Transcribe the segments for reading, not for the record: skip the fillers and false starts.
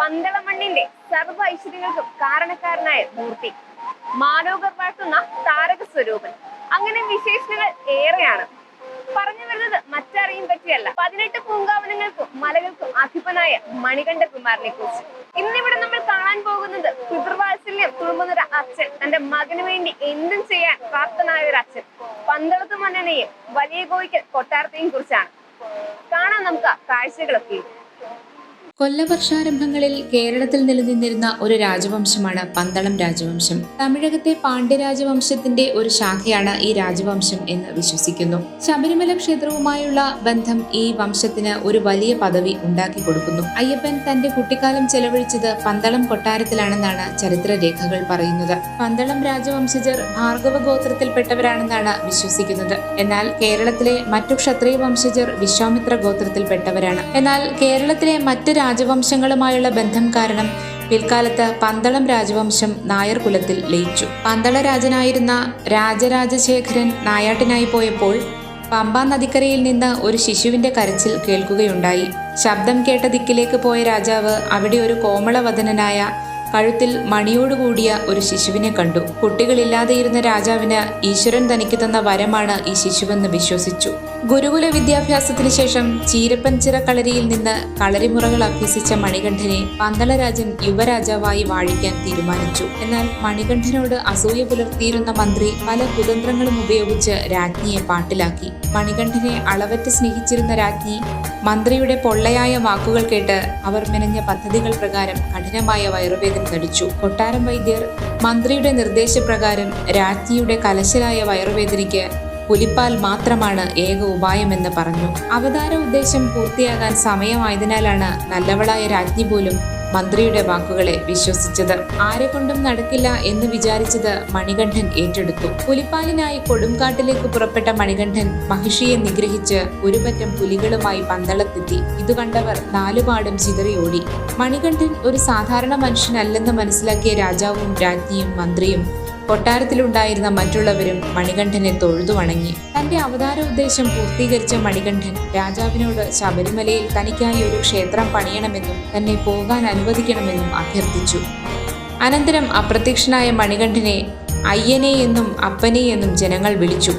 പന്തളമണ്ണിന്റെ സർവ്വ ഐശ്വര്യങ്ങൾക്കും കാരണക്കാരനായ മൂർത്തി, മാലോകർ വാഴ്ത്തുന്ന താരക സ്വരൂപൻ, അങ്ങനെ വിശേഷണങ്ങൾ ഏറെയാണ്. പറഞ്ഞു വരുന്നത് മറ്ററിയും പറ്റിയല്ല, 18 പൂങ്കാവനങ്ങൾക്കും മലകൾക്കും അധിപനായ മണികണ്ഠകുമാരനെ കുറിച്ച്. ഇന്നിവിടെ നമ്മൾ കാണാൻ പോകുന്നത് പിതൃവാത്സല്യം തുളുമ്പുന്ന അച്ഛൻ, തന്റെ മകന് വേണ്ടി എന്തും ചെയ്യാൻ പ്രാപ്തനായ ഒരു അച്ഛൻ, പന്തളത്ത് മന്നനെയും വലിയ കോയിക്കൽ കൊട്ടാരത്തെയും കുറിച്ചാണ്. കാണാം നമുക്ക് ആ കാഴ്ചകളൊക്കെ. കൊല്ലവർഷാരംഭങ്ങളിൽ കേരളത്തിൽ നിലനിന്നിരുന്ന ഒരു രാജവംശമാണ് പന്തളം രാജവംശം. തമിഴകത്തെ പാണ്ഡ്യരാജവംശത്തിന്റെ ഒരു ശാഖയാണ് ഈ രാജവംശം എന്ന് വിശ്വസിക്കുന്നു. ശബരിമല ക്ഷേത്രവുമായുള്ള ബന്ധം ഈ വംശത്തിന് ഒരു വലിയ പദവി ഉണ്ടാക്കി കൊടുക്കുന്നു. അയ്യപ്പൻ തന്റെ കുട്ടിക്കാലം ചെലവഴിച്ചത് പന്തളം കൊട്ടാരത്തിലാണെന്നാണ് ചരിത്രരേഖകൾ പറയുന്നത്. പന്തളം രാജവംശജർ ഭാർഗവ ഗോത്രത്തിൽപ്പെട്ടവരാണെന്നാണ് വിശ്വസിക്കുന്നത്. എന്നാൽ കേരളത്തിലെ മറ്റു ക്ഷത്രിയ വംശജർ വിശ്വാമിത്ര ഗോത്രത്തിൽപ്പെട്ടവരാണ്. എന്നാൽ കേരളത്തിലെ മറ്റ് രാജവംശങ്ങളുമായുള്ള ബന്ധം കാരണം പിൽക്കാലത്ത് പന്തളം രാജവംശം നായർ കുലത്തിൽ ലയിച്ചു. പന്തള രാജനായിരുന്ന രാജരാജശേഖരൻ നായാട്ടിനായി പോയപ്പോൾ പമ്പാ നദിക്കരയിൽ നിന്ന് ഒരു ശിശുവിന്റെ കരച്ചിൽ കേൾക്കുകയുണ്ടായി. ശബ്ദം കേട്ട ദിക്കിലേക്ക് പോയ രാജാവ് അവിടെ ഒരു കോമളവദനനായ കഴുത്തിൽ മണിയോടുകൂടിയ ഒരു ശിശുവിനെ കണ്ടു. കുട്ടികളില്ലാതെയിരുന്ന രാജാവിന് ഈശ്വരൻ തനിക്ക് തന്ന വരമാണ് ഈ ശിശുവെന്ന് വിശ്വസിച്ചു. ഗുരുകുല വിദ്യാഭ്യാസത്തിന് ശേഷം ചീരപ്പൻചിറ കളരിയിൽ നിന്ന് കളരിമുറകൾ അഭ്യസിച്ച മണികണ്ഠനെ പന്തളരാജൻ യുവരാജാവായി വാഴിക്കാൻ തീരുമാനിച്ചു. എന്നാൽ മണികണ്ഠനോട് അസൂയ പുലർത്തിയിരുന്ന മന്ത്രി പല കുതന്ത്രങ്ങളും ഉപയോഗിച്ച് രാജ്ഞിയെ പാട്ടിലാക്കി. മണികണ്ഠനെ അളവറ്റ് സ്നേഹിച്ചിരുന്ന രാജ്ഞി മന്ത്രിയുടെ പൊള്ളയായ വാക്കുകൾ കേട്ട് അവർ മെനഞ്ഞ പദ്ധതികൾ പ്രകാരം കഠിനമായ വയറുവേദന നടിച്ചു. കൊട്ടാരം വൈദ്യർ മന്ത്രിയുടെ നിർദ്ദേശപ്രകാരം രാജ്ഞിയുടെ കലശലായ വയറുവേദനയ്ക്ക് പുലിപ്പാൽ മാത്രമാണ് ഏക ഉപായമെന്ന് പറഞ്ഞു. അവതാര ഉദ്ദേശം പൂർത്തിയാകാൻ സമയമായതിനാലാണ് നല്ലവളായ രാജ്ഞി പോലും മന്ത്രിയുടെ വാക്കുകളെ വിശ്വസിച്ചത്. ആരെ കൊണ്ടും നടക്കില്ല എന്ന് വിചാരിച്ചത് മണികണ്ഠൻ ഏറ്റെടുത്തു. പുലിപ്പാലിനായി കൊടുംകാട്ടിലേക്ക് പുറപ്പെട്ട മണികണ്ഠൻ മഹിഷിയെ നിഗ്രഹിച്ച് ഒരുപറ്റം പുലികളുമായി പന്തളത്തെത്തി. ഇത് കണ്ടവർ നാലുപാടും ചിതറിയോടി. മണികണ്ഠൻ ഒരു സാധാരണ മനുഷ്യനല്ലെന്ന് മനസ്സിലാക്കിയ രാജാവും രാജ്ഞിയും മന്ത്രിയും കൊട്ടാരത്തിലുണ്ടായിരുന്ന മറ്റുള്ളവരും മണികണ്ഠനെ തൊഴുതു വണങ്ങി. തന്റെ അവതാര ഉദ്ദേശം പൂർത്തീകരിച്ച മണികണ്ഠൻ രാജാവിനോട് ശബരിമലയിൽ തനിക്കായി ഒരു ക്ഷേത്രം പണിയണമെന്നും തന്നെ പോകാൻ അനുവദിക്കണമെന്നും അഭ്യർത്ഥിച്ചു. അനന്തരം അപ്രത്യക്ഷനായ മണികണ്ഠനെ അയ്യനെ എന്നും അപ്പനെ എന്നും ജനങ്ങൾ വിളിച്ചു.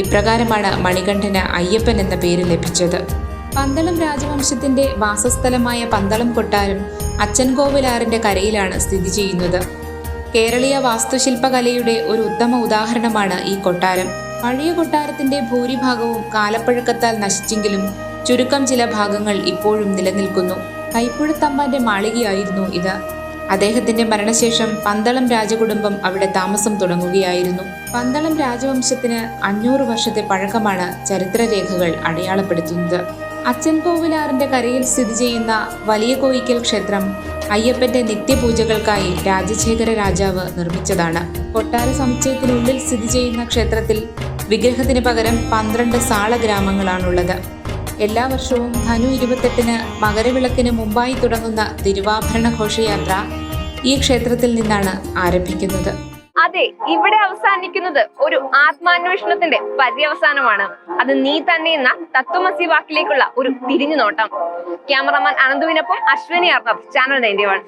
ഇപ്രകാരമാണ് മണികണ്ഠന് അയ്യപ്പൻ എന്ന പേര് ലഭിച്ചത്. പന്തളം രാജവംശത്തിന്റെ വാസസ്ഥലമായ പന്തളം കൊട്ടാരം അച്ചൻകോവിലാറിന്റെ കരയിലാണ് സ്ഥിതി ചെയ്യുന്നത്. കേരളീയ വാസ്തുശില്പകലയുടെ ഒരു ഉത്തമ ഉദാഹരണമാണ് ഈ കൊട്ടാരം. പഴയ കൊട്ടാരത്തിന്റെ ഭൂരിഭാഗവും കാലപ്പഴക്കത്താൽ നശിച്ചെങ്കിലും ചുരുക്കം ചില ഭാഗങ്ങൾ ഇപ്പോഴും നിലനിൽക്കുന്നു. കൈപ്പുഴത്തമ്പാന്റെ മാളികയായിരുന്നു ഇത്. അദ്ദേഹത്തിന്റെ മരണശേഷം പന്തളം രാജകുടുംബം അവിടെ താമസം തുടങ്ങുകയായിരുന്നു. പന്തളം രാജവംശത്തിന് 500 വർഷത്തെ പഴക്കമാണ് ചരിത്രരേഖകൾ അടയാളപ്പെടുത്തുന്നത്. അച്ചൻകോവിലാറിന്റെ കരയിൽ സ്ഥിതി ചെയ്യുന്ന വലിയ കോയിക്കൽ ക്ഷേത്രം അയ്യപ്പന്റെ നിത്യപൂജകൾക്കായി രാജശേഖര രാജാവ് നിർമ്മിച്ചതാണ്. കൊട്ടാര സമുച്ചയത്തിനുള്ളിൽ സ്ഥിതി ചെയ്യുന്ന ക്ഷേത്രത്തിൽ വിഗ്രഹത്തിന് പകരം 12 സാളഗ്രാമങ്ങളാണുള്ളത്. എല്ലാ വർഷവും ധനു 28-ന് മകരവിളക്കിന് മുമ്പായി തുടങ്ങുന്ന തിരുവാഭരണ ഘോഷയാത്ര ഈ ക്ഷേത്രത്തിൽ നിന്നാണ് ആരംഭിക്കുന്നത്. അതെ, ഇവിടെ അവസാനിക്കുന്നത് ഒരു ആത്മാന്വേഷണത്തിന്റെ പര്യവസാനമാണ്. അത് നീ തന്നെ എന്ന തത്വമസി വാക്കിലേക്കുള്ള ഒരു തിരിഞ്ഞു നോട്ടം. ക്യാമറമാൻ അനന്തുവിനൊപ്പം അശ്വിനി അർണബ്, ചാനൽ 91.